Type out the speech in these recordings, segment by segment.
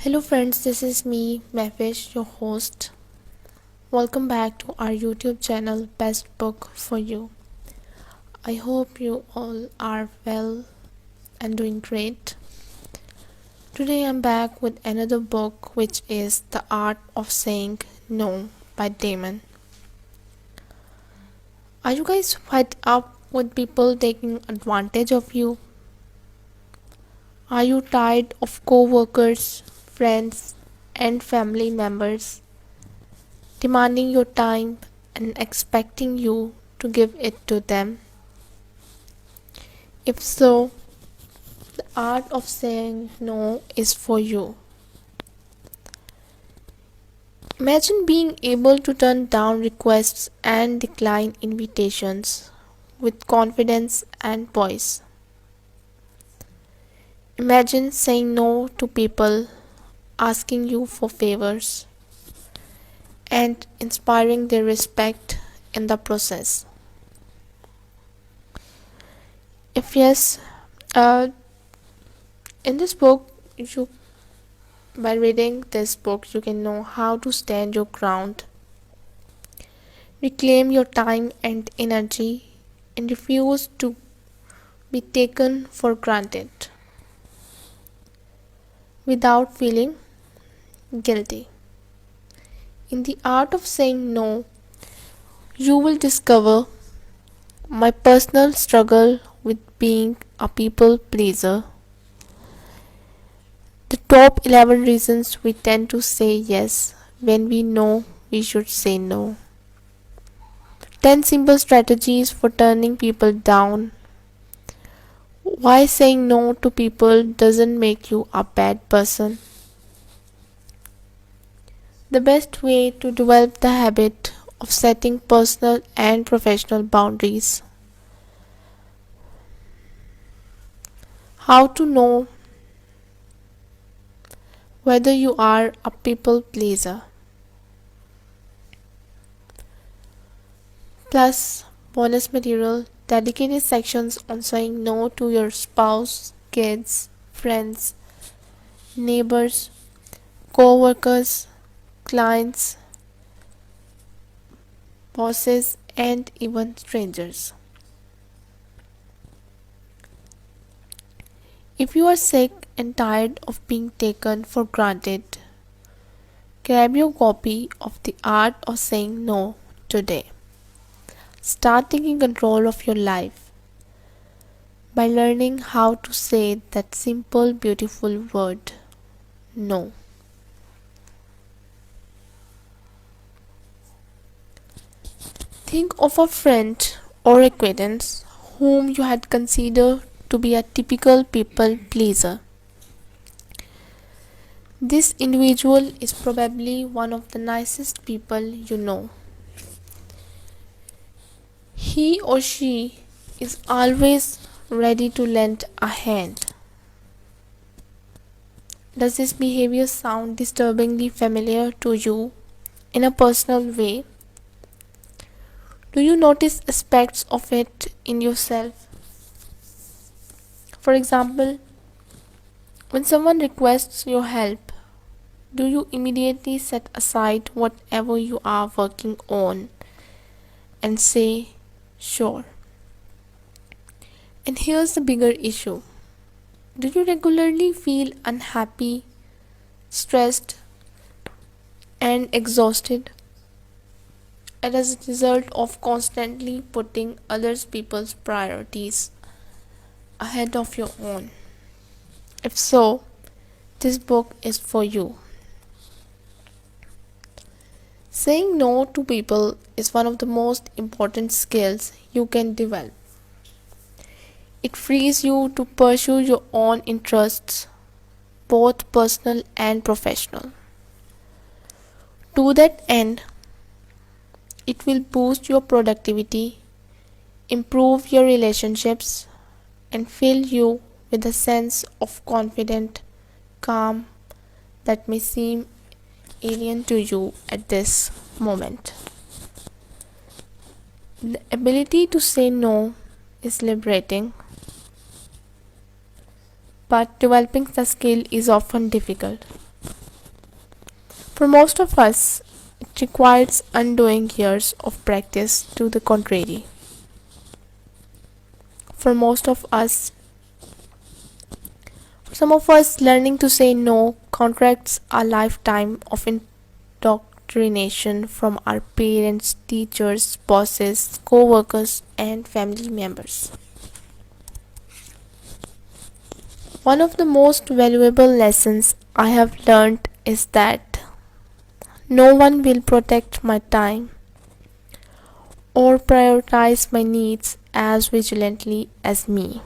Hello friends, this is me, Mehvish, your host. Welcome back to our YouTube channel, Best Book for You. I hope you all are well and doing great. Today I'm back with another book, which is The Art of Saying No by Damon. Are you guys fed up with people taking advantage of you? Are you tired of co-workers, friends, and family members demanding your time and expecting you to give it to them? If so, the art of saying no is for you. Imagine being able to turn down requests and decline invitations with confidence and poise. Imagine saying no to people asking you for favors and inspiring their respect in the process. If yes, uh, in this book, by reading this book, you can know how to stand your ground, reclaim your time and energy, and refuse to be taken for granted without feeling guilty. In the art of saying no, you will discover my personal struggle with being a people pleaser, the top 11 reasons we tend to say yes when we know we should say no, 10 simple strategies for turning people down, why saying no to people doesn't make you a bad person, the best way to develop the habit of setting personal and professional boundaries, how to know whether you are a people pleaser, plus bonus material, dedicated sections on saying no to your spouse, kids, friends, neighbors, co-workers, clients, bosses, and even strangers. If you are sick and tired of being taken for granted, grab your copy of The Art of Saying No today. Start taking control of your life by learning how to say that simple, beautiful word, no. Think of a friend or acquaintance whom you had considered to be a typical people pleaser. This individual is probably one of the nicest people you know. He or she is always ready to lend a hand. Does this behavior sound disturbingly familiar to you in a personal way? Do you notice aspects of it in yourself? For example, when someone requests your help, do you immediately set aside whatever you are working on and say, sure? And here's the bigger issue. Do you regularly feel unhappy, stressed, and exhausted as a result of constantly putting other people's priorities ahead of your own? If so, this book is for you. Saying no to people is one of the most important skills you can develop. It frees you to pursue your own interests, both personal and professional. To that end, it will boost your productivity, improve your relationships, and fill you with a sense of confident calm that may seem alien to you at this moment. The ability to say no is liberating, but developing the skill is often difficult. For most of us, it requires undoing years of practice to the contrary. For most of us, for some of us, learning to say no contracts a lifetime of indoctrination from our parents, teachers, bosses, co workers, and family members. One of the most valuable lessons I have learned is that no one will protect my time or prioritize my needs as vigilantly as me.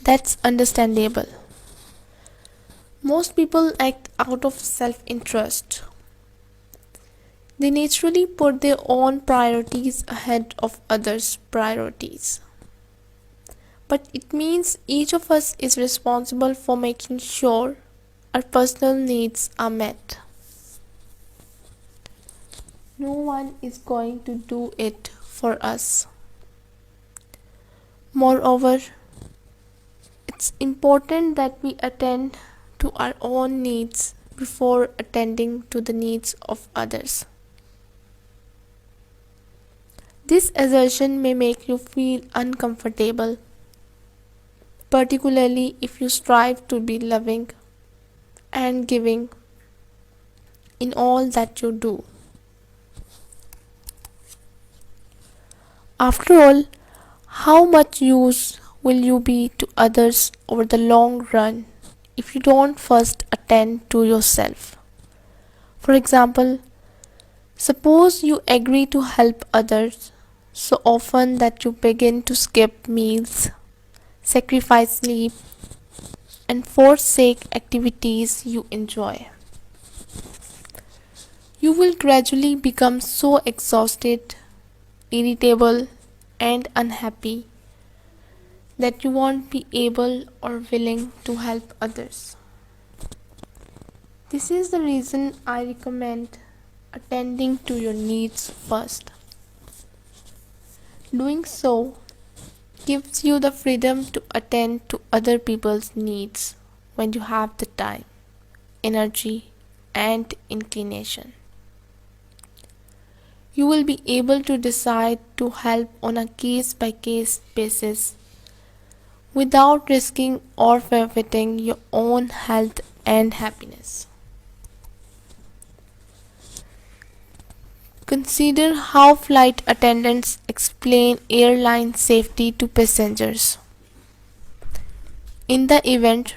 That's understandable. Most people act out of self interest. They naturally put their own priorities ahead of others' priorities. But it means each of us is responsible for making sure our personal needs are met. No one is going to do it for us. Moreover, it's important that we attend to our own needs before attending to the needs of others. This assertion may make you feel uncomfortable, particularly if you strive to be loving and giving in all that you do. After all, how much use will you be to others over the long run if you don't first attend to yourself? For example, suppose you agree to help others so often that you begin to skip meals, sacrifice sleep, and forsake activities you enjoy. You will gradually become so exhausted, irritable, and unhappy that you won't be able or willing to help others. This is the reason I recommend attending to your needs first. Doing so gives you the freedom to attend to other people's needs when you have the time, energy, and inclination. You will be able to decide to help on a case by case basis without risking or forfeiting your own health and happiness. Consider how flight attendants explain airline safety to passengers. In the event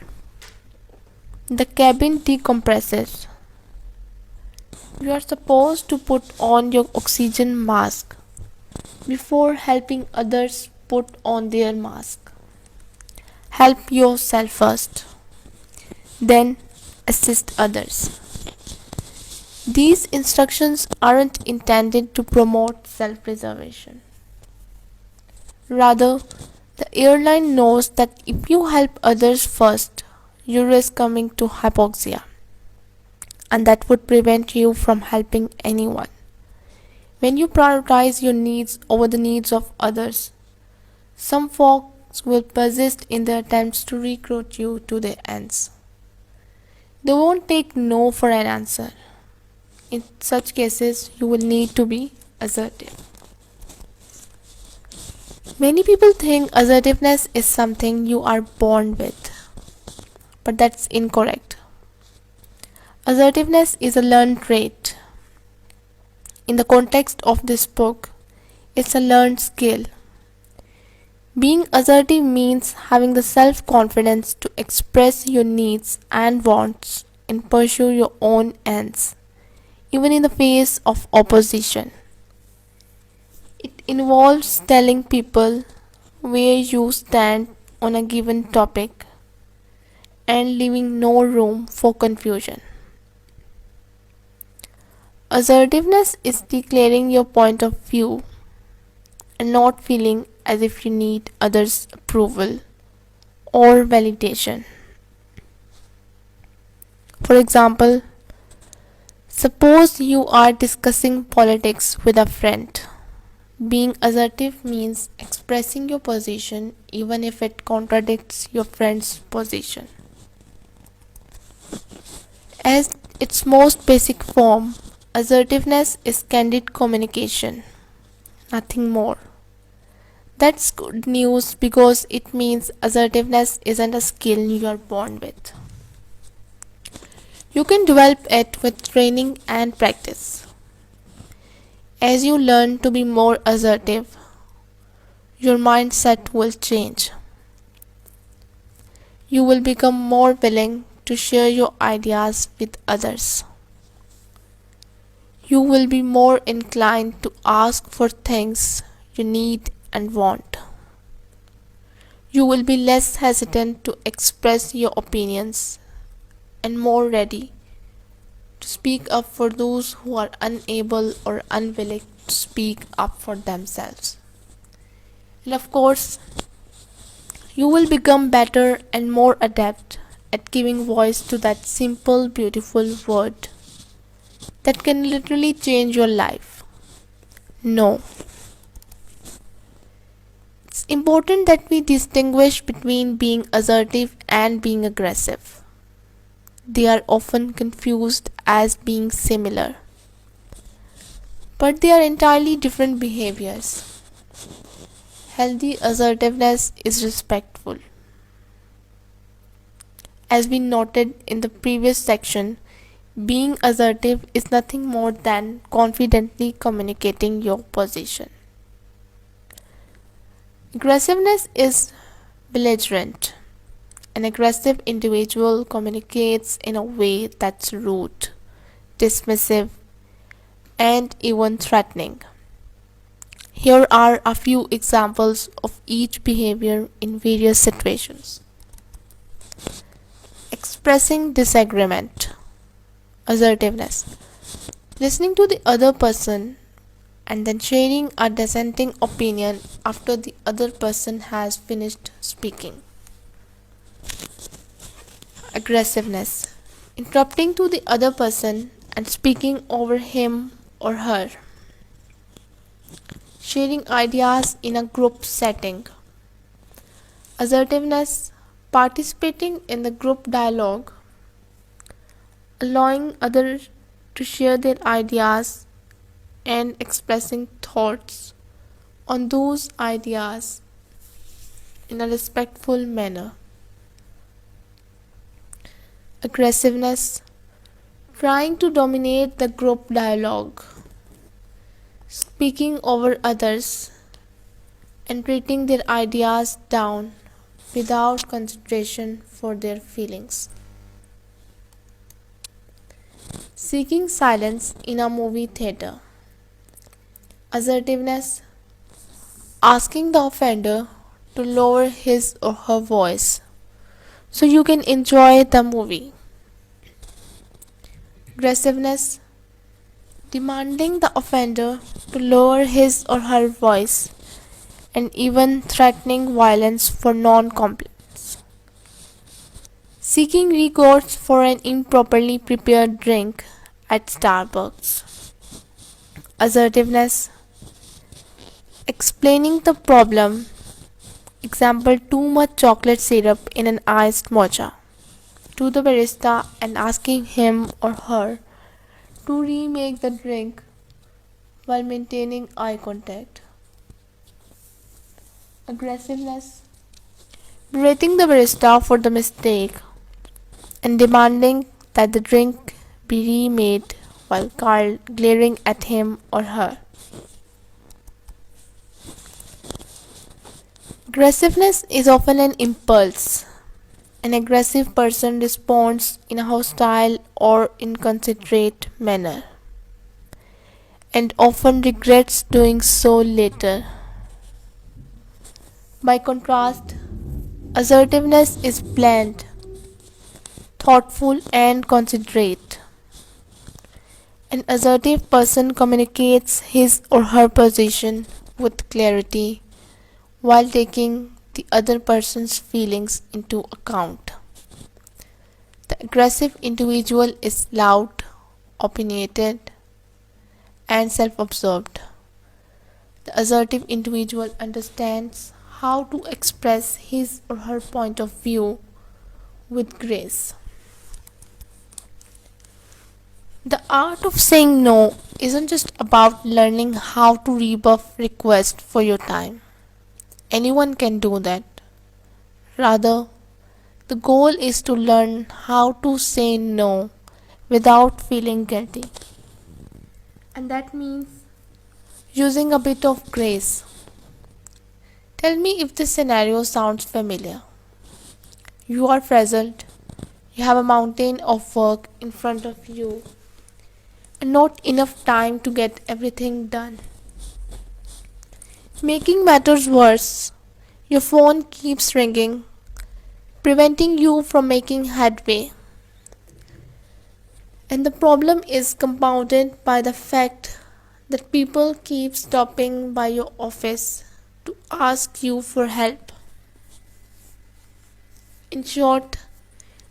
the cabin decompresses, you are supposed to put on your oxygen mask before helping others put on their mask. Help yourself first, then assist others. These instructions aren't intended to promote self-preservation. Rather, the airline knows that if you help others first, you risk coming to hypoxia, and that would prevent you from helping anyone. When you prioritize your needs over the needs of others, some folks will persist in their attempts to recruit you to their ends. They won't take no for an answer. In such cases, you will need to be assertive. Many people think assertiveness is something you are born with, but that's incorrect. Assertiveness is a learned trait. In the context of this book, it's a learned skill. Being assertive means having the self-confidence to express your needs and wants and pursue your own ends, even in the face of opposition. It involves telling people where you stand on a given topic and leaving no room for confusion. Assertiveness is declaring your point of view and not feeling as if you need others' approval or validation. For example, suppose you are discussing politics with a friend. Being assertive means expressing your position even if it contradicts your friend's position. As its most basic form, assertiveness is candid communication, nothing more. That's good news because it means assertiveness isn't a skill you are born with. You can develop it with training and practice. As you learn to be more assertive, your mindset will change. You will become more willing to share your ideas with others. You will be more inclined to ask for things you need and want. You will be less hesitant to express your opinions and more ready to speak up for those who are unable or unwilling to speak up for themselves. And of course, you will become better and more adept at giving voice to that simple, beautiful word that can literally change your life. No. It's important that we distinguish between being assertive and being aggressive. They are often confused as being similar, but they are entirely different behaviors. Healthy assertiveness is respectful. As we noted in the previous section, being assertive is nothing more than confidently communicating your position. Aggressiveness is belligerent. An aggressive individual communicates in a way that's rude, dismissive, and even threatening. Here are a few examples of each behavior in various situations. Expressing disagreement. Assertiveness. Listening to the other person and then sharing a dissenting opinion after the other person has finished speaking. Aggressiveness. Interrupting to the other person and speaking over him or her. Sharing ideas in a group setting. Assertiveness. Participating in the group dialogue, allowing others to share their ideas and expressing thoughts on those ideas in a respectful manner. Aggressiveness. Trying to dominate the group dialogue, speaking over others and treating their ideas down without consideration for their feelings. Seeking silence in a movie theater. Assertiveness. Asking the offender to lower his or her voice so you can enjoy the movie. Aggressiveness. Demanding the offender to lower his or her voice and even threatening violence for non-compliance. Seeking recourse for an improperly prepared drink at Starbucks. Assertiveness. Explaining the problem, example too much chocolate syrup in an iced matcha, to the barista and asking him or her to remake the drink while maintaining eye contact. Aggressiveness. Berating the barista for the mistake and demanding that the drink be remade while glaring at him or her. Aggressiveness is often an impulse. An aggressive person responds in a hostile or inconsiderate manner and often regrets doing so later. By contrast, assertiveness is planned, thoughtful, and considerate. An assertive person communicates his or her position with clarity while taking the other person's feelings into account. The aggressive individual is loud, opinionated, and self-absorbed. The assertive individual understands how to express his or her point of view with grace. The art of saying no isn't just about learning how to rebuff requests for your time. Anyone can do that. Rather, the goal is to learn how to say no without feeling guilty. And that means using a bit of grace. Tell me if this scenario sounds familiar. You are frazzled, you have a mountain of work in front of you, and not enough time to get everything done. Making matters worse, your phone keeps ringing, preventing you from making headway. And the problem is compounded by the fact that people keep stopping by your office to ask you for help. In short,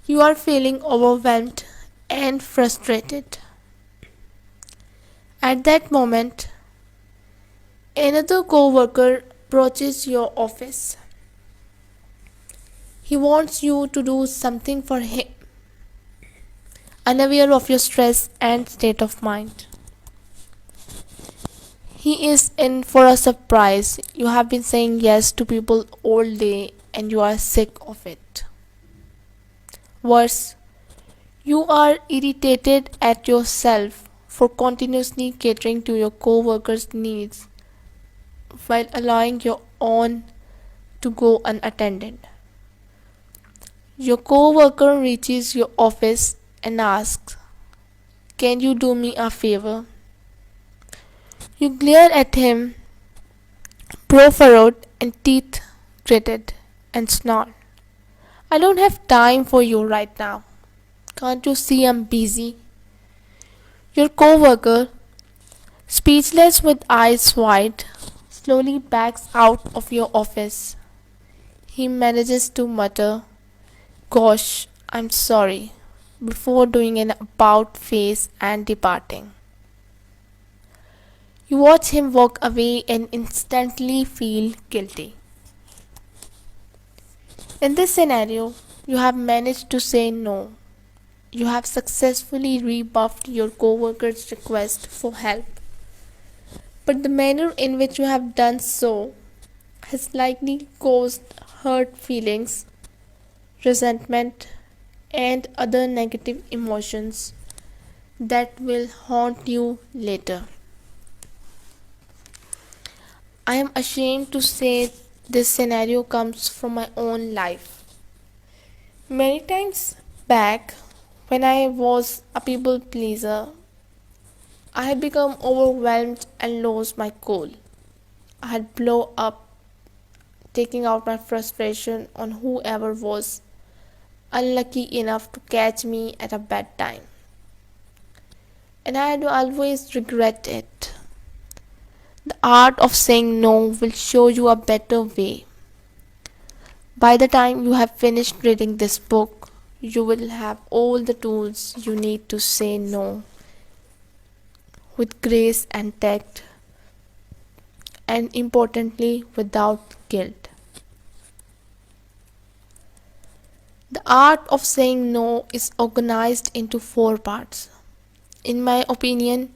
you are feeling overwhelmed and frustrated. At that moment, another co-worker approaches your office. He wants you to do something for him, unaware of your stress and state of mind. He is in for a surprise. You have been saying yes to people all day and you are sick of it. Worse, you are irritated at yourself for continuously catering to your co-workers' needs while allowing your own to go unattended. Your co-worker reaches your office and asks, "Can you do me a favor?" You glare at him, brow furrowed and teeth gritted, and snort, "I don't have time for you right now. Can't you see I'm busy?" Your co-worker, speechless with eyes wide, slowly backs out of your office. He manages to mutter, "Gosh, I'm sorry," before doing an about face and departing. You watch him walk away and instantly feel guilty. In this scenario, you have managed to say no. You have successfully rebuffed your coworker's request for help. But the manner in which you have done so has likely caused hurt feelings, resentment, and other negative emotions that will haunt you later. I am ashamed to say this scenario comes from my own life. Many times back, when I was a people pleaser, I had become overwhelmed and lost my cool. I had blown up, taking out my frustration on whoever was unlucky enough to catch me at a bad time. And I had always regret it. The art of saying no will show you a better way. By the time you have finished reading this book, you will have all the tools you need to say no with grace and tact, and importantly, without guilt. The art of saying no is organized into four parts. In my opinion,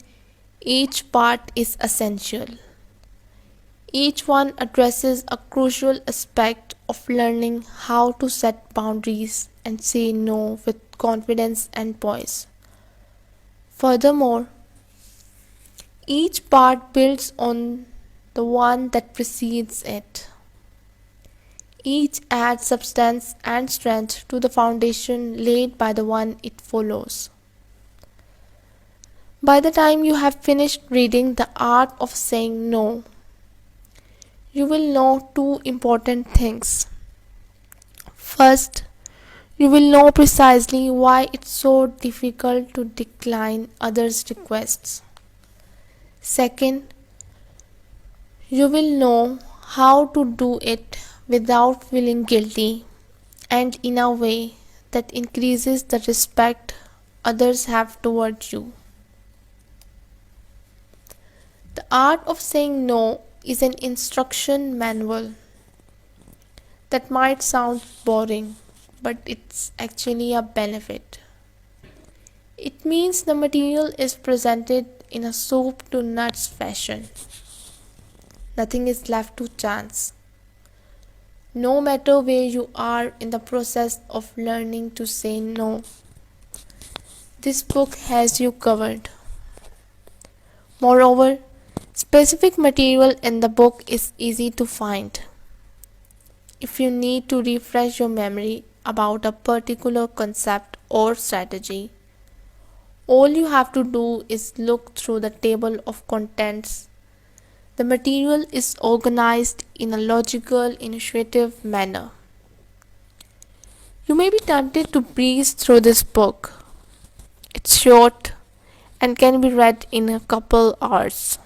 each part is essential. Each one addresses a crucial aspect of learning how to set boundaries and say no with confidence and poise. Furthermore, each part builds on the one that precedes it. Each adds substance and strength to the foundation laid by the one it follows. By the time you have finished reading The Art of Saying No, you will know two important things. First, you will know precisely why it's so difficult to decline others' requests. Second, you will know how to do it without feeling guilty and in a way that increases the respect others have towards you. The art of saying no is an instruction manual that might sound boring, but it's actually a benefit. It means the material is presented in a soup to nuts fashion. Nothing is left to chance. No matter where you are in the process of learning to say no, this book has you covered. Moreover, specific material in the book is easy to find. If you need to refresh your memory about a particular concept or strategy, all you have to do is look through the table of contents. The material is organized in a logical, initiative manner. You may be tempted to breeze through this book. It's short and can be read in a couple hours.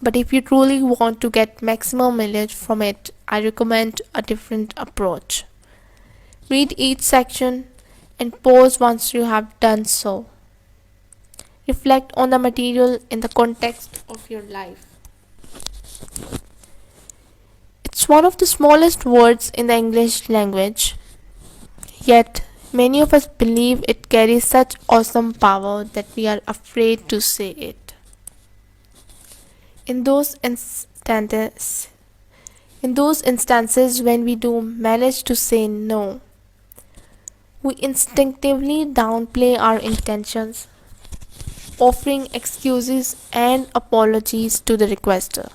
But if you truly want to get maximum mileage from it, I recommend a different approach. Read each section and pause once you have done so. Reflect on the material in the context of your life. It's one of the smallest words in the English language, yet many of us believe it carries such awesome power that we are afraid to say it. In those instances when we do manage to say no, we instinctively downplay our intentions, offering excuses and apologies to the requester.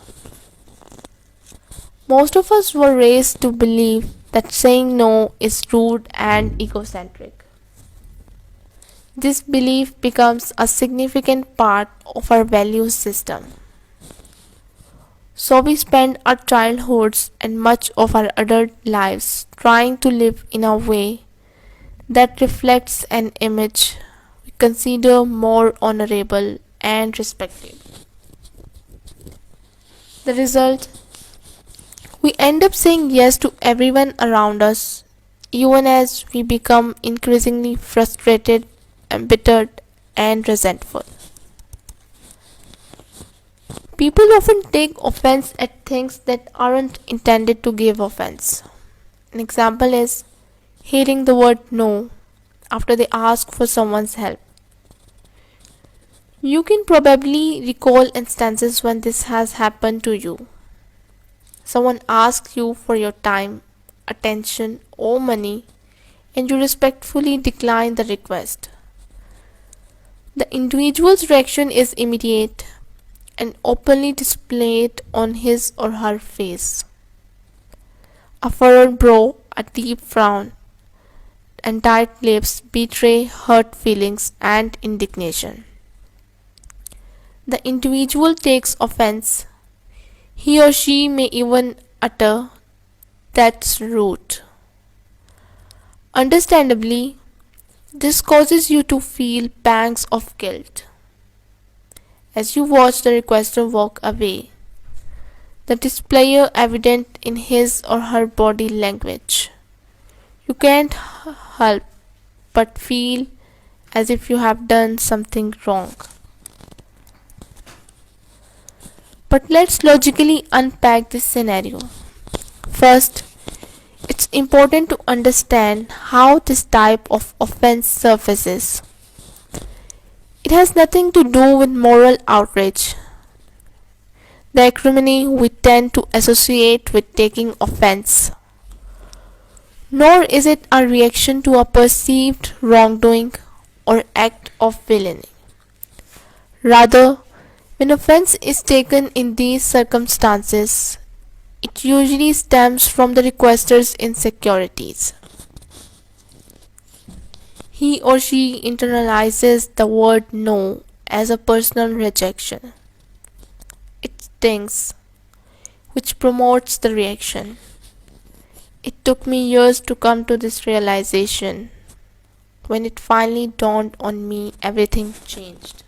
Most of us were raised to believe that saying no is rude and egocentric. This belief becomes a significant part of our value system. So we spend our childhoods and much of our adult lives trying to live in a way that reflects an image we consider more honorable and respected. The result, we end up saying yes to everyone around us, even as we become increasingly frustrated, embittered, and resentful. People often take offense at things that aren't intended to give offense. An example is hearing the word no after they ask for someone's help. You can probably recall instances when this has happened to you. Someone asks you for your time, attention, or money, and you respectfully decline the request. The individual's reaction is immediate and openly displayed on his or her face. A furrowed brow, a deep frown, and tight lips betray hurt feelings and indignation. The individual takes offense. He or she may even utter, "That's rude." Understandably, this causes you to feel pangs of guilt. As you watch the requester walk away, the displayer evident in his or her body language, you can't help but feel as if you have done something wrong. But let's logically unpack this scenario. First, it's important to understand how this type of offense surfaces. It has nothing to do with moral outrage, the acrimony we tend to associate with taking offense, nor is it a reaction to a perceived wrongdoing or act of villainy. Rather, when offense is taken in these circumstances, it usually stems from the requester's insecurities. He or she internalizes the word no as a personal rejection. It stings, which promotes the reaction. It took me years to come to this realization. When it finally dawned on me, everything changed.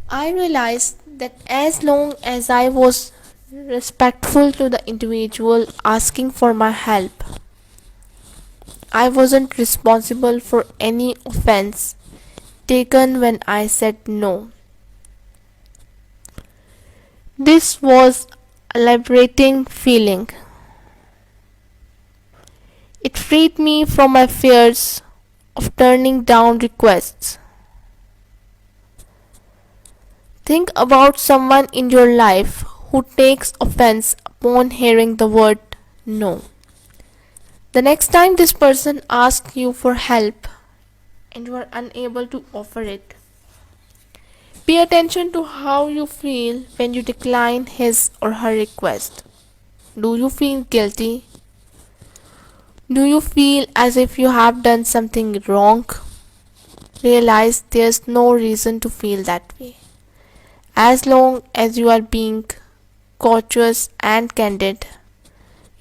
I realized that as long as I was respectful to the individual asking for my help, I wasn't responsible for any offense taken when I said no. This was a liberating feeling. It freed me from my fears of turning down requests. Think about someone in your life who takes offense upon hearing the word no. The next time this person asks you for help and you are unable to offer it, pay attention to how you feel when you decline his or her request. Do you feel guilty? Do you feel as if you have done something wrong? Realize there's no reason to feel that way. As long as you are being courteous and candid,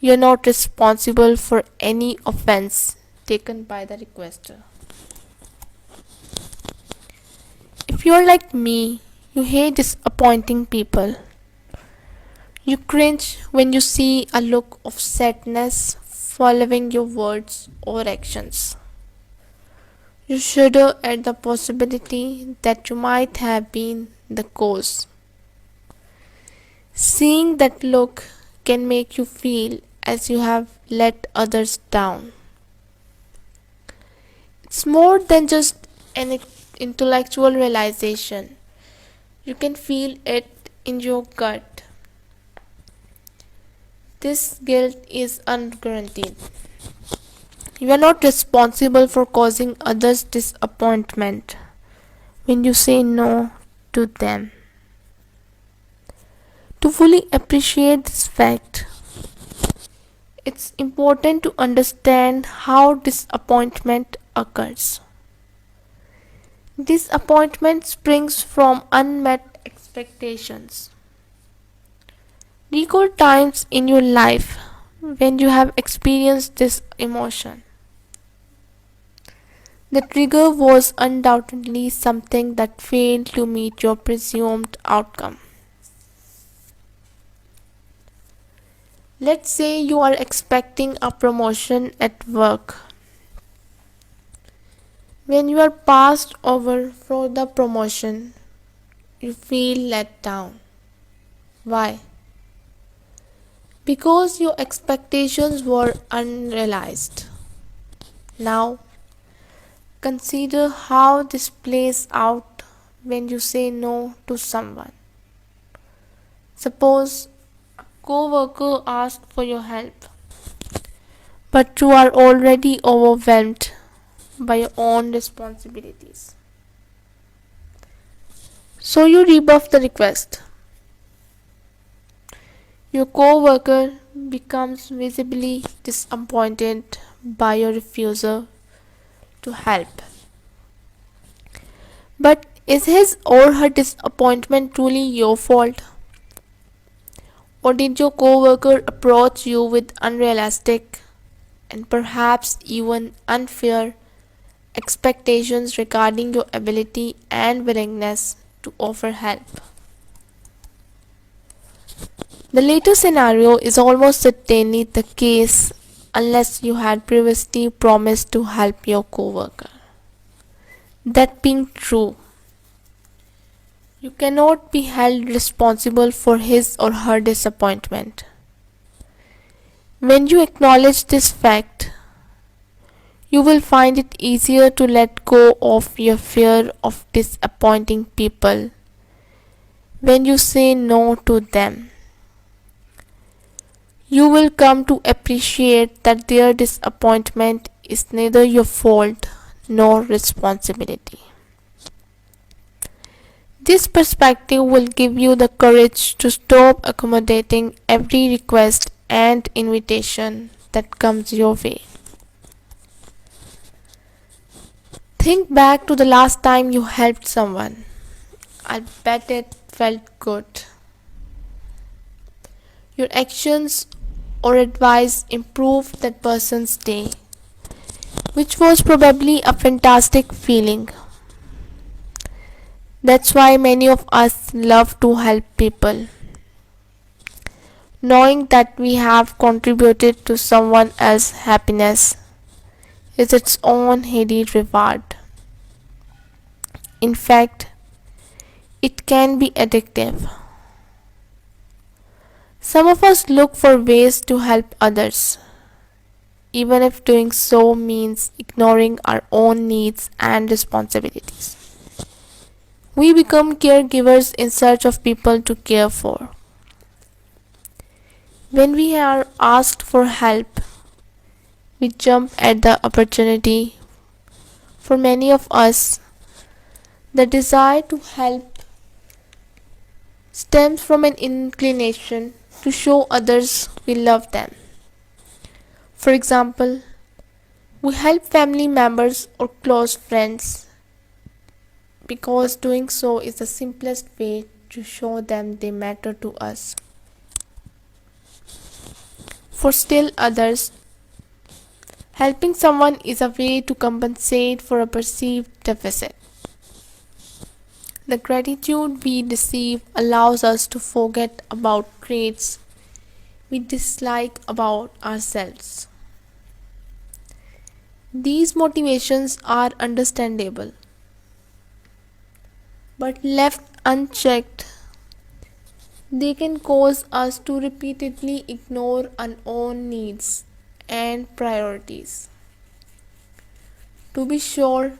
you're not responsible for any offense taken by the requester. If you're like me, you hate disappointing people. You cringe when you see a look of sadness following your words or actions. You shudder at the possibility that you might have been the cause. Seeing that look can make you feel as you have let others down. It's more than just an intellectual realization. You can feel it in your gut. This guilt is unguaranteed. You are not responsible for causing others disappointment when you say no to them. To fully appreciate this fact, it's important to understand how disappointment occurs. Disappointment springs from unmet expectations. Recall times in your life when you have experienced this emotion. The trigger was undoubtedly something that failed to meet your presumed outcome. Let's say you are expecting a promotion at work. When you are passed over for the promotion, you feel let down. Why? Because your expectations were unrealized. Now, consider how this plays out when you say no to someone. Suppose a co-worker asks for your help, but you are already overwhelmed by your own responsibilities. So you rebuff the request. Your co-worker becomes visibly disappointed by your refusal to help. But is his or her disappointment truly your fault? Or did your co-worker approach you with unrealistic and perhaps even unfair expectations regarding your ability and willingness to offer help? The latter scenario is almost certainly the case unless you had previously promised to help your coworker. That being true, you cannot be held responsible for his or her disappointment. When you acknowledge this fact, you will find it easier to let go of your fear of disappointing people when you say no to them. You will come to appreciate that their disappointment is neither your fault nor responsibility. This perspective will give you the courage to stop accommodating every request and invitation that comes your way. Think back to the last time you helped someone. I bet it felt good. Your actions or advice improved that person's day, which was probably a fantastic feeling. That's why many of us love to help people. Knowing that we have contributed to someone else's happiness is its own hidden reward. In fact, it can be addictive. Some of us look for ways to help others, even if doing so means ignoring our own needs and responsibilities. We become caregivers in search of people to care for. When we are asked for help, we jump at the opportunity. For many of us, the desire to help stems from an inclination to show others we love them. For example, we help family members or close friends because doing so is the simplest way to show them they matter to us. For still others, helping someone is a way to compensate for a perceived deficit. The gratitude we receive allows us to forget about traits we dislike about ourselves. These motivations are understandable, but left unchecked, they can cause us to repeatedly ignore our own needs and priorities. To be sure,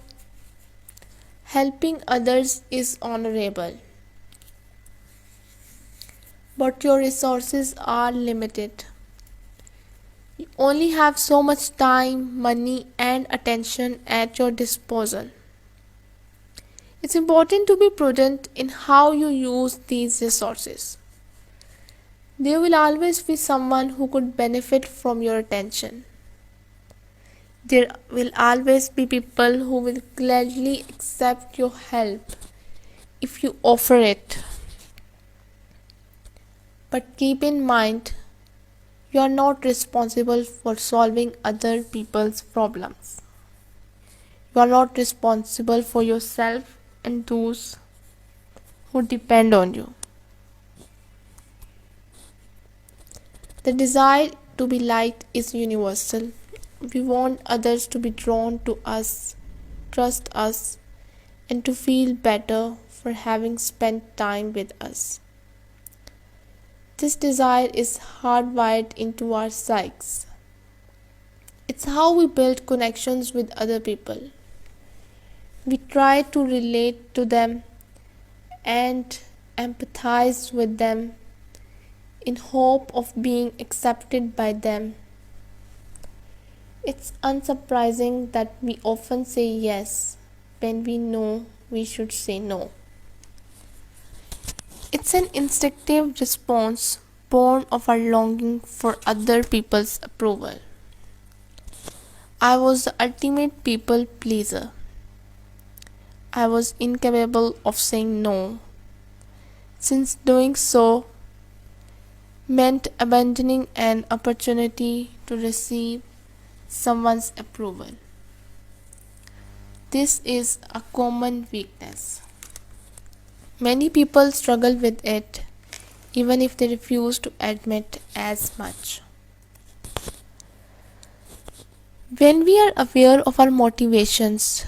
helping others is honorable, but your resources are limited. You only have so much time, money, and attention at your disposal. It's important to be prudent in how you use these resources. There will always be someone who could benefit from your attention. There will always be people who will gladly accept your help if you offer it. But keep in mind, you are not responsible for solving other people's problems. You are not responsible for yourself and those who depend on you. The desire to be liked is universal. We want others to be drawn to us, trust us, and to feel better for having spent time with us. This desire is hardwired into our psyches. It's how we build connections with other people. We try to relate to them and empathize with them in hope of being accepted by them. It's unsurprising that we often say yes when we know we should say no. It's an instinctive response born of our longing for other people's approval. I was the ultimate people pleaser. I was incapable of saying no, since doing so meant abandoning an opportunity to receive someone's approval. This is a common weakness. Many people struggle with it, even if they refuse to admit as much. When we are aware of our motivations,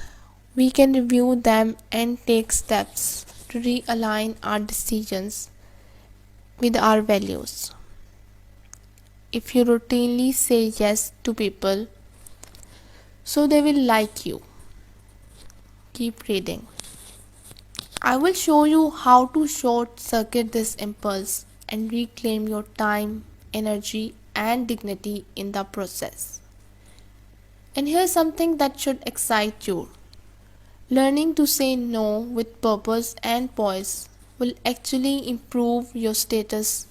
we can review them and take steps to realign our decisions with our values. If you routinely say yes to people so they will like you, keep reading. I will show you how to short circuit this impulse and reclaim your time, energy, and dignity in the process. And here's something that should excite you. Learning to say no with purpose and poise will actually improve your status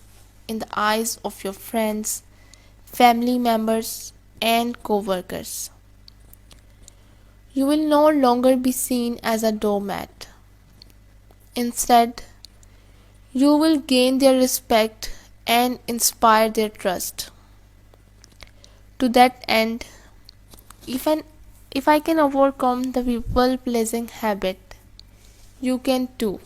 in the eyes of your friends, family members, and co-workers. You will no longer be seen as a doormat. Instead, you will gain their respect and inspire their trust. To that end, if I can overcome the people pleasing habit, you can too.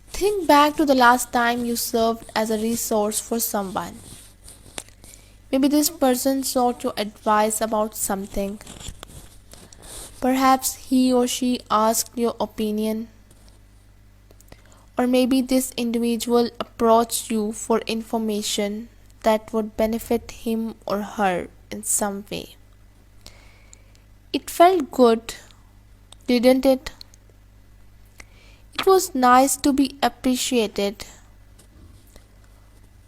Think back to the last time you served as a resource for someone. Maybe this person sought your advice about something. Perhaps he or she asked your opinion. Or maybe this individual approached you for information that would benefit him or her in some way. It felt good, didn't it? It was nice to be appreciated.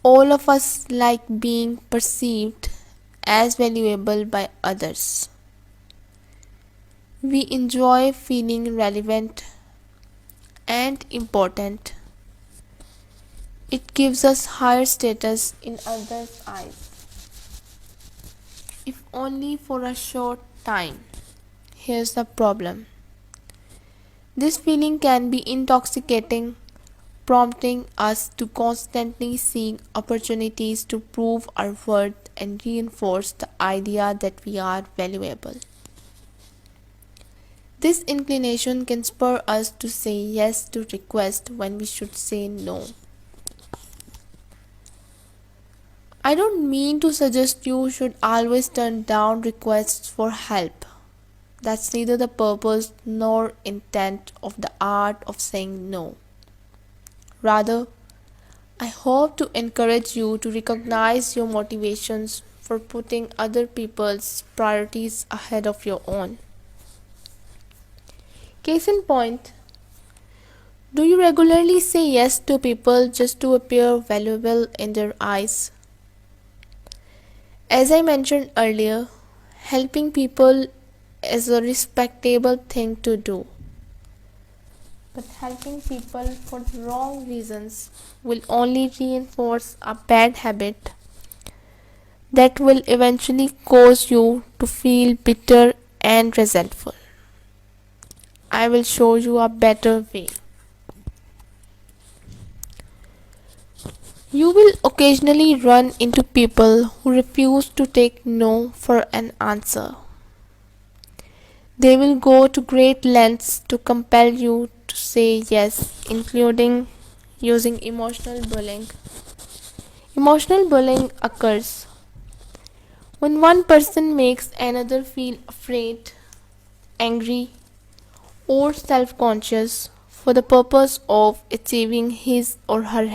All of us like being perceived as valuable by others. We enjoy feeling relevant and important. It gives us higher status in others' eyes, if only for a short time. Here's the problem: this feeling can be intoxicating, prompting us to constantly seek opportunities to prove our worth and reinforce the idea that we are valuable. This inclination can spur us to say yes to requests when we should say no. I don't mean to suggest you should always turn down requests for help. That's neither the purpose nor intent of the art of saying no. Rather, I hope to encourage you to recognize your motivations for putting other people's priorities ahead of your own. Case in point, do you regularly say yes to people just to appear valuable in their eyes? As I mentioned earlier, helping people is a respectable thing to do. But helping people for the wrong reasons will only reinforce a bad habit that will eventually cause you to feel bitter and resentful. I will show you a better way. You will occasionally run into people who refuse to take no for an answer. They will go to great lengths to compel you to say yes, including using emotional bullying. Emotional bullying occurs when one person makes another feel afraid, angry, or self conscious for the purpose of achieving his or her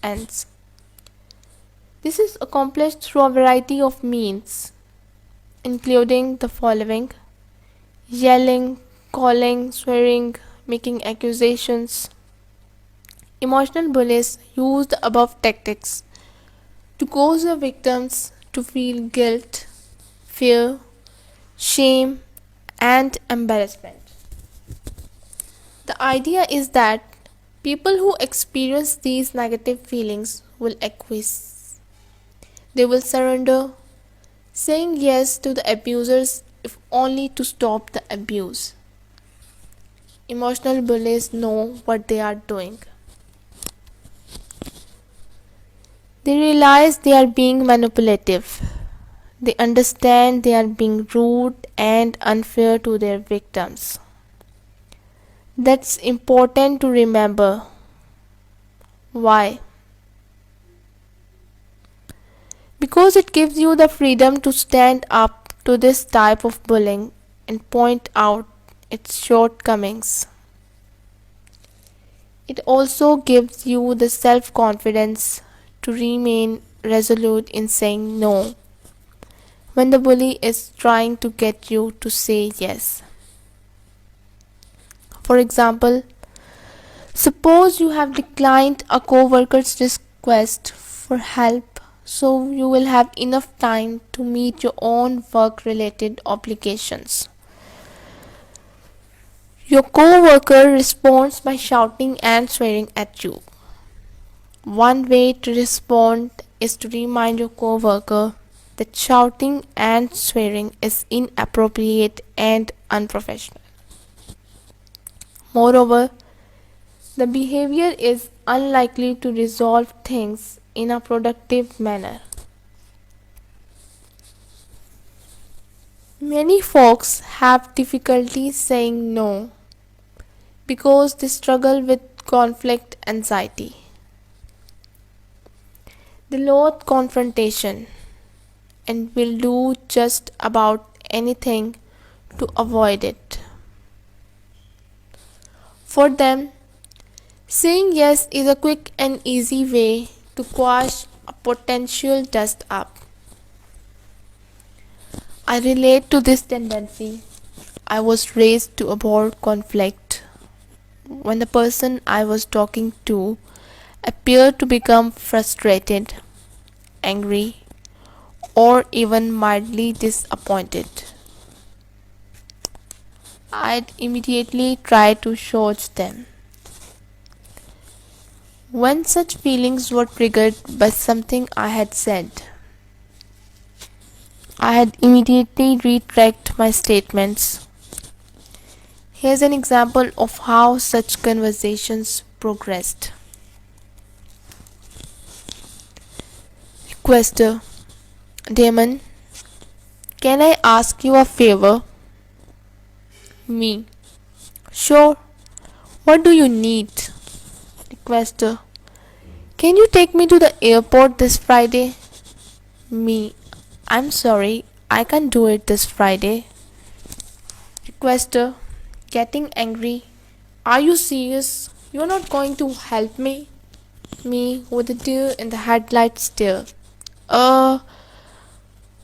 ends. This is accomplished through a variety of means, including the following: yelling, calling, swearing, making accusations. Emotional bullies use the above tactics to cause the victims to feel guilt, fear, shame, and embarrassment. The idea is that people who experience these negative feelings will acquiesce. They will surrender, saying yes to the abusers if only to stop the abuse. Emotional bullies know what they are doing. They realize they are being manipulative. They understand they are being rude and unfair to their victims. That's important to remember. Why? Because it gives you the freedom to stand up to this type of bullying and point out its shortcomings. It also gives you the self-confidence to remain resolute in saying no when the bully is trying to get you to say yes. For example, suppose you have declined a co-worker's request for help so you will have enough time to meet your own work-related obligations. Your co-worker responds by shouting and swearing at you. One way to respond is to remind your co-worker that shouting and swearing is inappropriate and unprofessional. Moreover, the behavior is unlikely to resolve things in a productive manner. Many folks have difficulty saying no because they struggle with conflict anxiety. They loathe confrontation and will do just about anything to avoid it. For them, saying yes is a quick and easy way to quash a potential dust up. I relate to this tendency. I was raised to avoid conflict. When the person I was talking to appeared to become frustrated, angry, or even mildly disappointed, I'd immediately try to soothe them. When such feelings were triggered by something I had said, I had immediately retract my statements. Here's an example of how such conversations progressed. Requester: Damon, can I ask you a favor? Me: Sure. What do you need? Requester: Can you take me to the airport this Friday? Me: I'm sorry, I can't do it this Friday. Requester, getting angry: Are you serious? You're not going to help me? Me, with a deer in the headlights stare. Uh,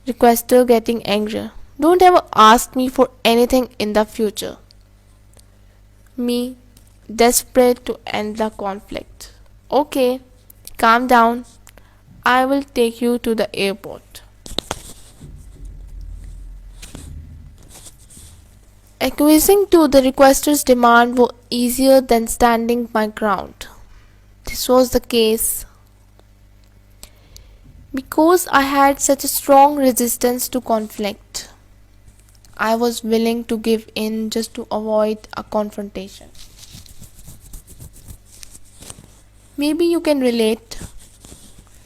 Requester, getting angry: Don't ever ask me for anything in the future. Me, desperate to end the conflict. Okay, calm down. I will take you to the airport. Acquiescing to the requester's demand was easier than standing my ground. This was the case because I had such a strong resistance to conflict. I was willing to give in just to avoid a confrontation. Maybe you can relate.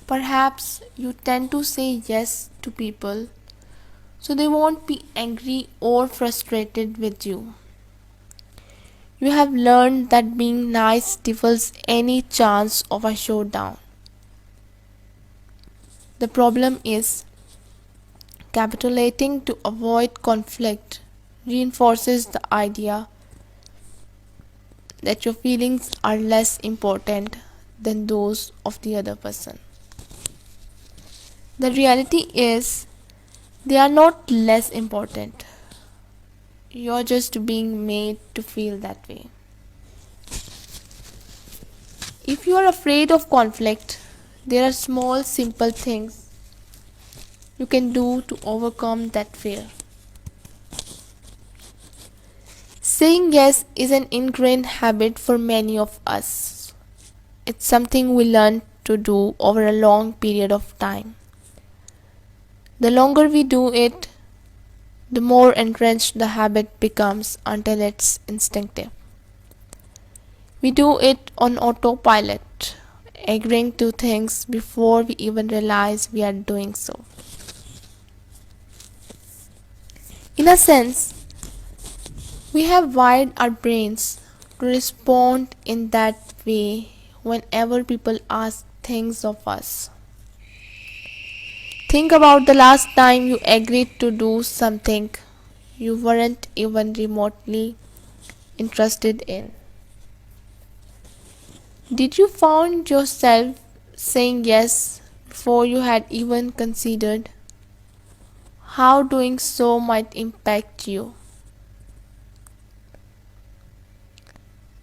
Perhaps you tend to say yes to people so they won't be angry or frustrated with you. You have learned that being nice stifles any chance of a showdown. The problem is, capitulating to avoid conflict reinforces the idea that your feelings are less important than those of the other person. The reality is, they are not less important. You're just being made to feel that way. If you are afraid of conflict, there are small, simple things you can do to overcome that fear. Saying yes is an ingrained habit for many of us. It's something we learn to do over a long period of time. The longer we do it, the more entrenched the habit becomes until it's instinctive. We do it on autopilot, agreeing to things before we even realize we are doing so. In a sense, we have wired our brains to respond in that way whenever people ask things of us. Think about the last time you agreed to do something you weren't even remotely interested in. Did you find yourself saying yes before you had even considered how doing so might impact you?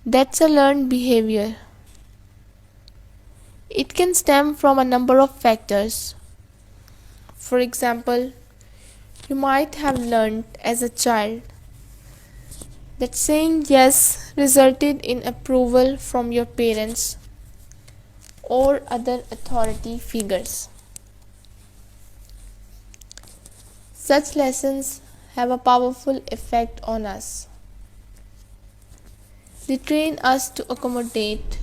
That's a learned behavior. It can stem from a number of factors. For example, you might have learned as a child that saying yes resulted in approval from your parents or other authority figures. Such lessons have a powerful effect on us. They train us to accommodate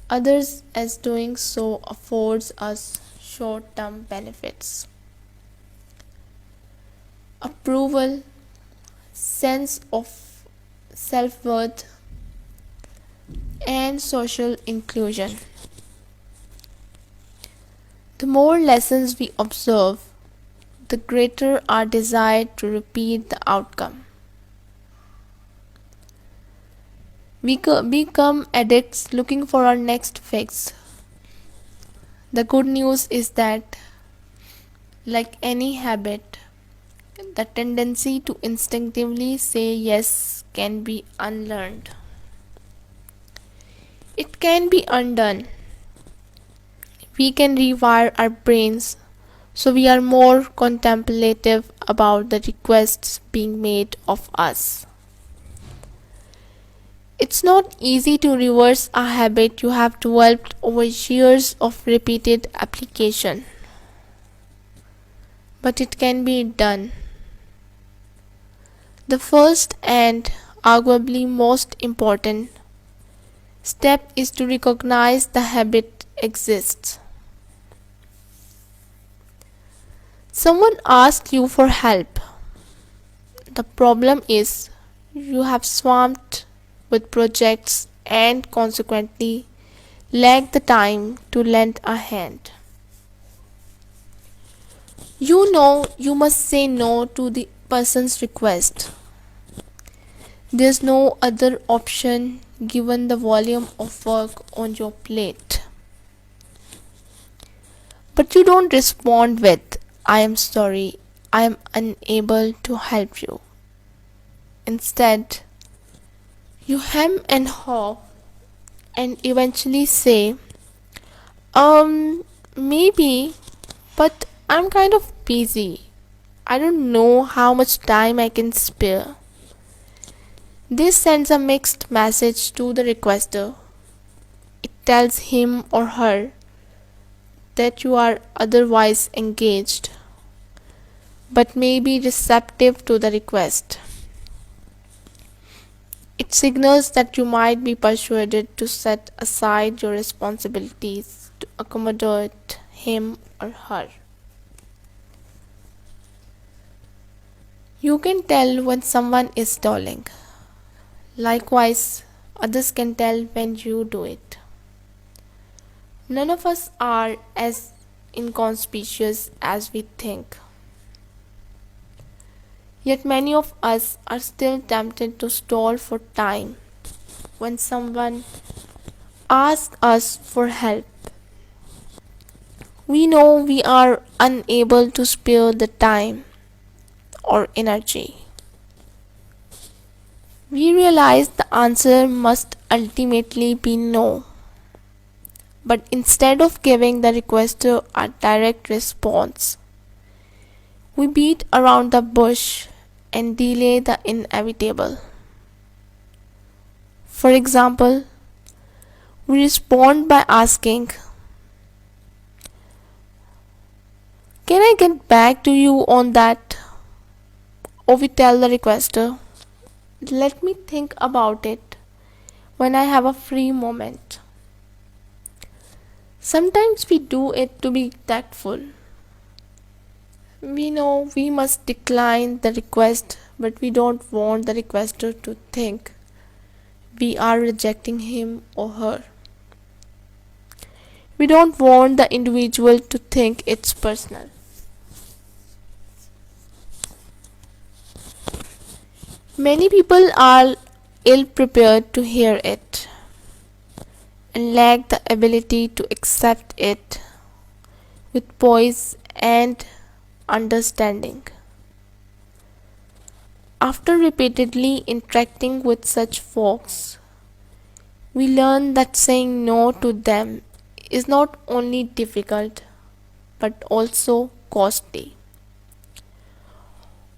others as doing so affords us short-term benefits. Approval, sense of self-worth, and social inclusion. The more lessons we observe, the greater our desire to repeat the outcome. We become addicts looking for our next fix. The good news is that, like any habit, the tendency to instinctively say yes can be unlearned. It can be undone. We can rewire our brains so we are more contemplative about the requests being made of us. It's not easy to reverse a habit you have developed over years of repeated application, but it can be done. The first and arguably most important step is to recognize the habit exists. Someone asks you for help. The problem is you have swamped with projects and consequently lack the time to lend a hand. You know you must say no to the person's request. There's no other option given the volume of work on your plate. But you don't respond with, "I am sorry, I am unable to help you." Instead, you hem and haw and eventually say, maybe, but I'm kind of busy. I don't know how much time I can spare. This sends a mixed message to the requester. It tells him or her that you are otherwise engaged, but may be receptive to the request. It signals that you might be persuaded to set aside your responsibilities to accommodate him or her. You can tell when someone is stalling. Likewise, others can tell when you do it. None of us are as inconspicuous as we think. Yet many of us are still tempted to stall for time when someone asks us for help. We know we are unable to spare the time or energy. We realize the answer must ultimately be no. But instead of giving the requester a direct response, we beat around the bush and delay the inevitable. For example, we respond by asking, "Can I get back to you on that?" Or we tell the requester, "Let me think about it when I have a free moment." Sometimes we do it to be tactful. We know we must decline the request, but we don't want the requester to think we are rejecting him or her. We don't want the individual to think it's personal. Many people are ill prepared to hear it and lack the ability to accept it with poise and understanding. After repeatedly interacting with such folks, we learn that saying no to them is not only difficult but also costly.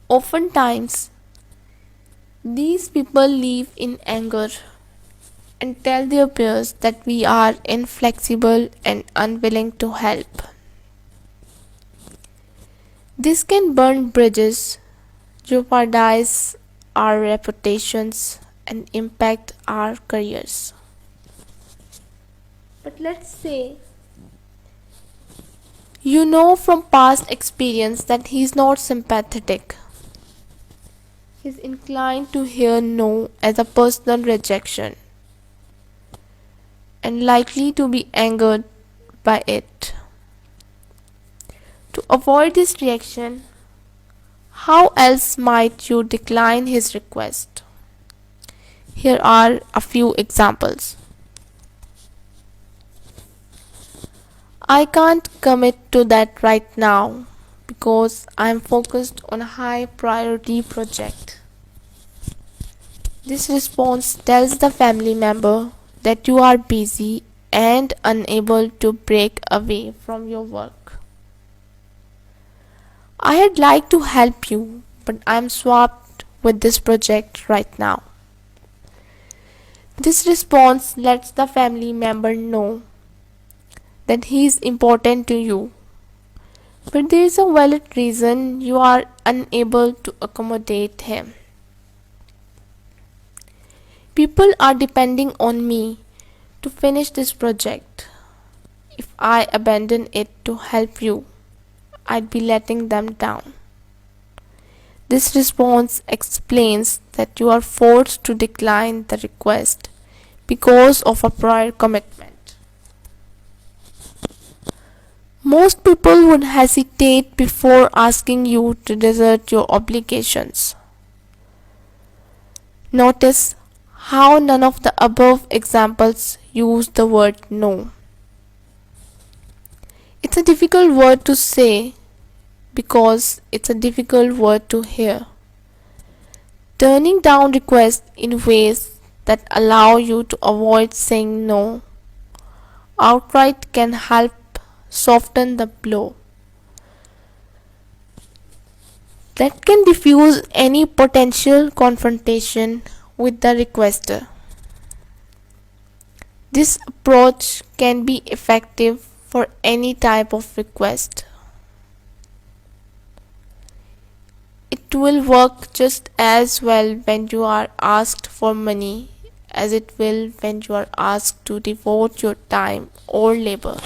Oftentimes, these people leave in anger and tell their peers that we are inflexible and unwilling to help. This can burn bridges, jeopardize our reputations, and impact our careers. But let's say you know from past experience that he's not sympathetic. He's inclined to hear no as a personal rejection and likely to be angered by it. To avoid this reaction, how else might you decline his request? Here are a few examples. I can't commit to that right now because I'm focused on a high priority project. This response tells the family member that you are busy and unable to break away from your work. I'd like to help you, but I'm swamped with this project right now. This response lets the family member know that he is important to you, but there is a valid reason you are unable to accommodate him. People are depending on me to finish this project. If I abandon it to help you, I'd be letting them down. This response explains that you are forced to decline the request because of a prior commitment. Most people would hesitate before asking you to desert your obligations. Notice how none of the above examples use the word no. It's a difficult word to say because it's a difficult word to hear. Turning down requests in ways that allow you to avoid saying no outright can help soften the blow. That can diffuse any potential confrontation with the requester. This approach can be effective for any type of request. It will work just as well when you are asked for money as it will when you are asked to devote your time or labor.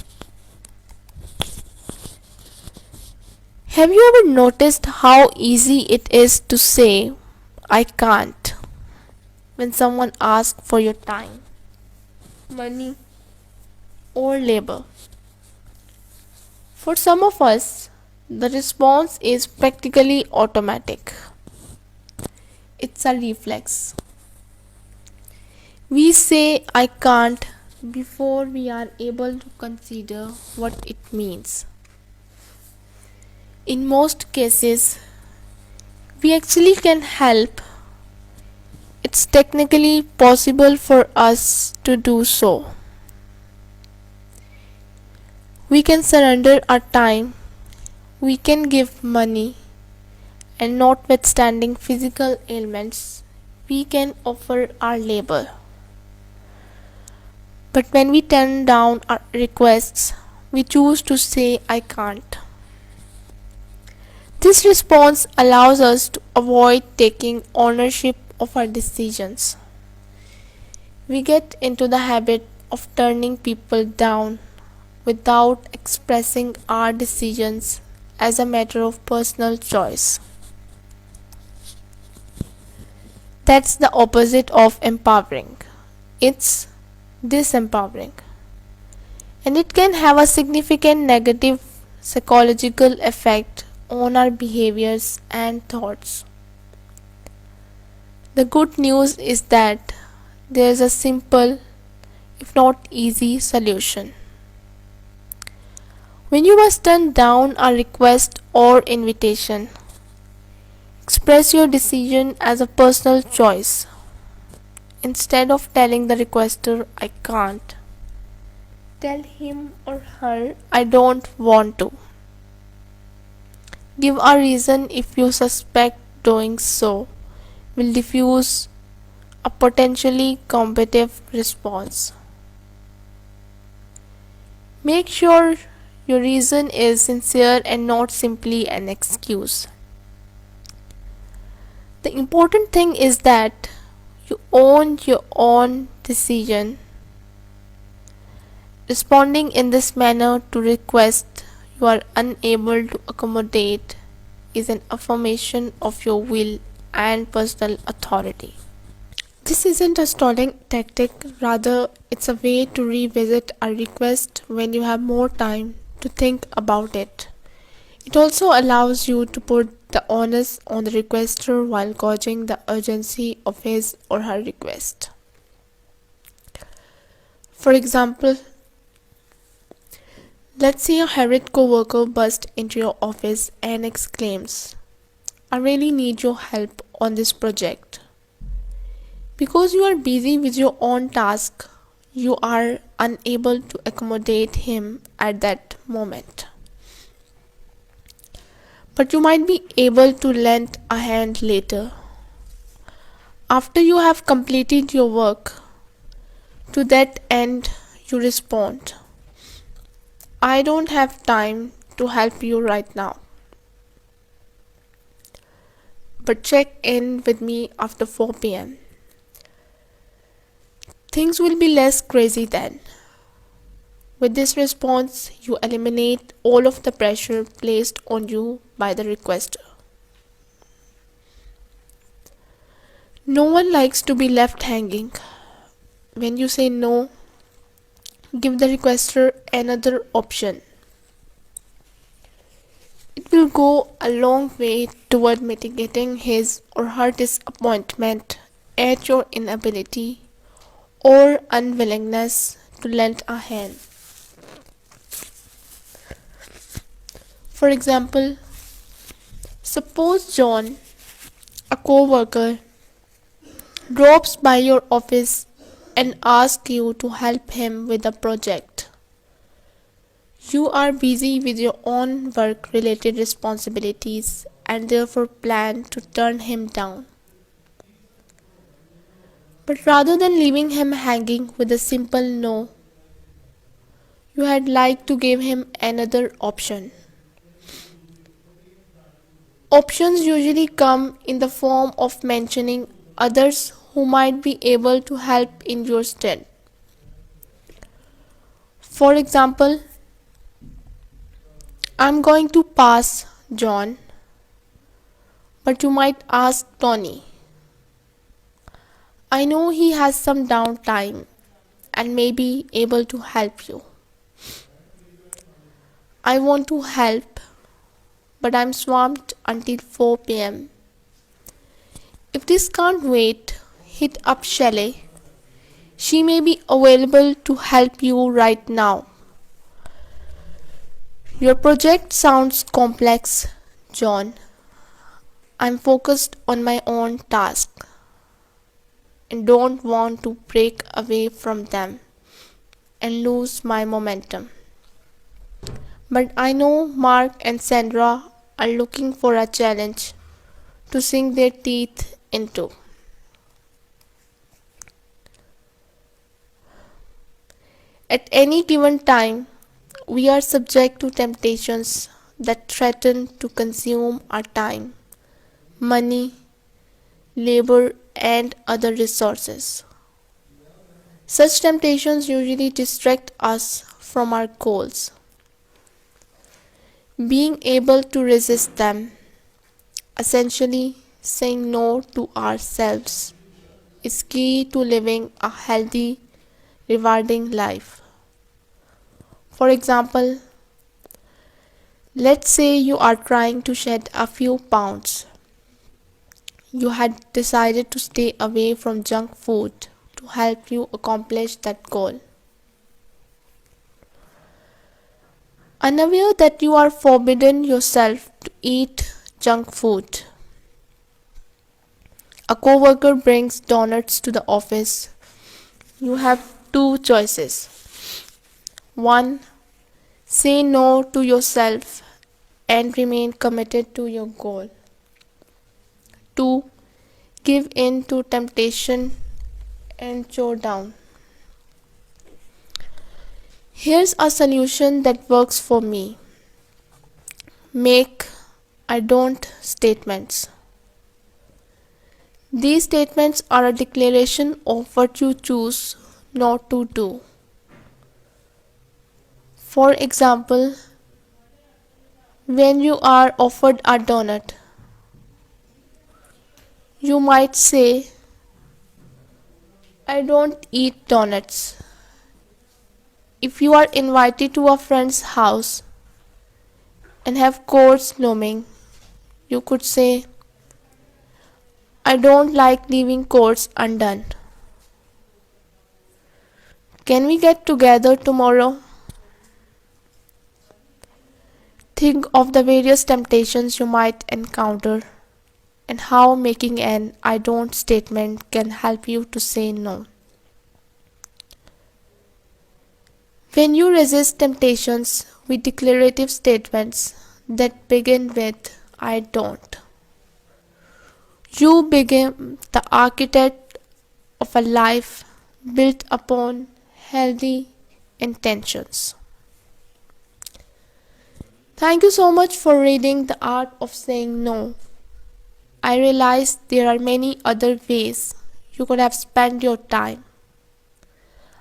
Have you ever noticed how easy it is to say, I can't, when someone asks for your time, money, or labor? For some of us, the response is practically automatic. It's a reflex. We say I can't before we are able to consider what it means. In most cases, we actually can help. It's technically possible for us to do so. We can surrender our time, we can give money, and notwithstanding physical ailments, we can offer our labor. But when we turn down our requests, we choose to say I can't. This response allows us to avoid taking ownership of our decisions. We get into the habit of turning people down without expressing our decisions as a matter of personal choice. That's the opposite of empowering. It's disempowering. And it can have a significant negative psychological effect on our behaviors and thoughts. The good news is that there is a simple, if not easy, solution. When you must turn down a request or invitation, express your decision as a personal choice. Instead of telling the requester I can't, tell him or her I don't want to. Give a reason if you suspect doing so will diffuse a potentially combative response. Make sure your reason is sincere and not simply an excuse. The important thing is that you own your own decision. Responding in this manner to requests you are unable to accommodate is an affirmation of your will and personal authority. This isn't a stalling tactic, rather, it's a way to revisit a request when you have more time to think about it. It also allows you to put the onus on the requester while gauging the urgency of his or her request. For example, Let's say a harried coworker busts into your office and exclaims, I really need your help on this project. Because you are busy with your own task, you are unable to accommodate him at that moment. But you might be able to lend a hand later. After you have completed your work, to that end you respond, I don't have time to help you right now, but check in with me after 4 p.m. Things will be less crazy then. With this response, you eliminate all of the pressure placed on you by the requester. No one likes to be left hanging. When you say no, give the requester another option. It will go a long way toward mitigating his or her disappointment at your inability or unwillingness to lend a hand. For example, suppose John, a co-worker, drops by your office and asks you to help him with a project. You are busy with your own work-related responsibilities and therefore plan to turn him down. But rather than leaving him hanging with a simple no, you had like to give him another option. Options usually come in the form of mentioning others who might be able to help in your stead. For example, I'm going to pass John, but you might ask Tony. I know he has some downtime and may be able to help you. I want to help, but I'm swamped until 4 p.m. If this can't wait, hit up Shelley. She may be available to help you right now. Your project sounds complex, John. I'm focused on my own task and don't want to break away from them and lose my momentum. But I know Mark and Sandra are looking for a challenge to sink their teeth into. At any given time, we are subject to temptations that threaten to consume our time, money, labor, and other resources. Such temptations usually distract us from our goals. Being able to resist them, essentially saying no to ourselves, is key to living a healthy, rewarding life. For example, let's say you are trying to shed a few pounds. You had decided to stay away from junk food to help you accomplish that goal. Unaware that you are forbidden yourself to eat junk food, a coworker brings donuts to the office. You have two choices. 1. Say no to yourself and remain committed to your goal. 2. Give in to temptation and chow down. Here's a solution that works for me. Make I don't statements. These statements are a declaration of what you choose not to do. For example, when you are offered a donut, you might say, I don't eat donuts. If you are invited to a friend's house and have course looming, you could say, I don't like leaving course undone. Can we get together tomorrow? Think of the various temptations you might encounter and how making an I don't statement can help you to say no. When you resist temptations with declarative statements that begin with I don't, you become the architect of a life built upon healthy intentions. Thank you so much for reading The Art of Saying No. I realize there are many other ways you could have spent your time.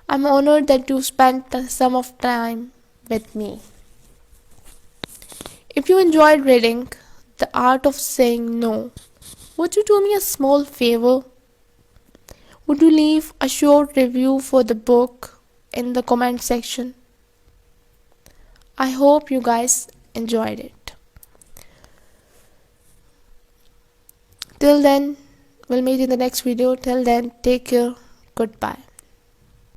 I'm honored that you spent some of time with me. If you enjoyed reading The Art of Saying No, would you do me a small favor? Would you leave a short review for the book in the comment section? I hope you guys enjoyed it. Till then, we'll meet in the next video. Till then, take care. Goodbye.